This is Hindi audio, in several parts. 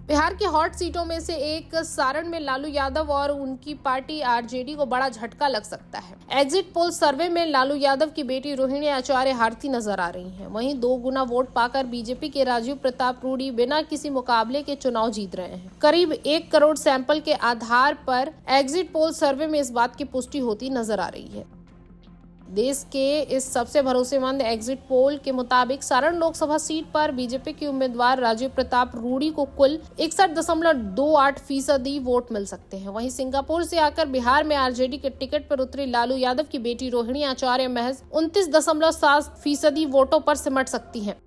बिहार की हॉट सीटों में से एक सारण में लालू यादव और उनकी पार्टी आरजेडी को बड़ा झटका लग सकता है। एग्जिट पोल सर्वे में लालू यादव की बेटी रोहिणी आचार्य हारती नजर आ रही हैं। वहीं 2 गुना वोट पाकर बीजेपी के राजीव प्रताप रूडी बिना किसी मुकाबले के चुनाव जीत रहे हैं। करीब 1 करोड़ सैंपल के आधार पर एग्जिट पोल सर्वे में इस बात की पुष्टि होती नजर आ रही है। देश के इस सबसे भरोसेमंद एग्जिट पोल के मुताबिक सारण लोकसभा सीट पर बीजेपी के उम्मीदवार राजीव प्रताप रूडी को कुल 61.28% वोट मिल सकते हैं। वहीं सिंगापुर से आकर बिहार में आरजेडी के टिकट पर उतरी लालू यादव की बेटी रोहिणी आचार्य महज 29.7% वोटों पर सिमट सकती हैं।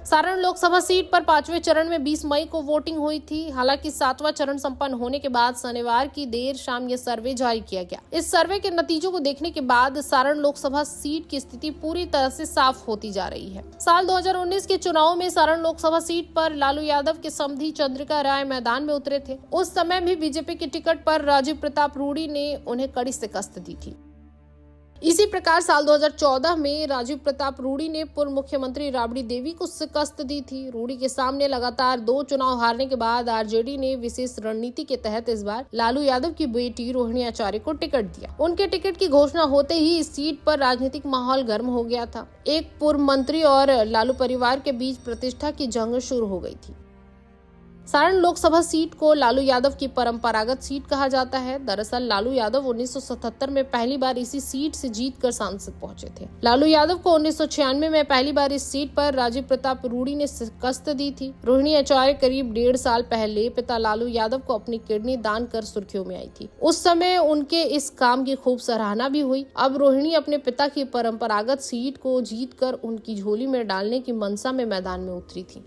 सारण लोकसभा सीट पर 5वें चरण में 20 मई को वोटिंग हुई थी। हालांकि 7वां चरण संपन्न होने के बाद शनिवार की देर शाम यह सर्वे जारी किया गया। इस सर्वे के नतीजों को देखने के बाद सारण लोकसभा सीट की स्थिति पूरी तरह से साफ होती जा रही है। साल 2019 के चुनाव में सारण लोकसभा सीट पर लालू यादव के समधी चंद्रिका राय मैदान में उतरे थे। उस समय भी बीजेपी के टिकट पर राजीव प्रताप रूडी ने उन्हें कड़ी शिकस्त दी थी। इसी प्रकार साल 2014 में राजीव प्रताप रूडी ने पूर्व मुख्यमंत्री राबड़ी देवी को शिकस्त दी थी। रूडी के सामने लगातार 2 चुनाव हारने के बाद आरजेडी ने विशेष रणनीति के तहत इस बार लालू यादव की बेटी रोहिणी आचार्य को टिकट दिया। उनके टिकट की घोषणा होते ही इस सीट पर राजनीतिक माहौल गर्म हो गया था। एक पूर्व मंत्री और लालू परिवार के बीच प्रतिष्ठा की जंग शुरू हो गई थी। सारण लोकसभा सीट को लालू यादव की परंपरागत सीट कहा जाता है। दरअसल लालू यादव 1977 में पहली बार इसी सीट से जीतकर सांसद पहुंचे थे। लालू यादव को 1996 में पहली बार इस सीट पर राजीव प्रताप रूडी ने शिकस्त दी थी। रोहिणी आचार्य करीब 1.5 साल पहले पिता लालू यादव को अपनी किडनी दान कर सुर्खियों में आई थी। उस समय उनके इस काम की खूब सराहना भी हुई। अब रोहिणी अपने पिता की परंपरागत सीट को जीतकर उनकी झोली में डालने की मंशा में मैदान में उतरी थी।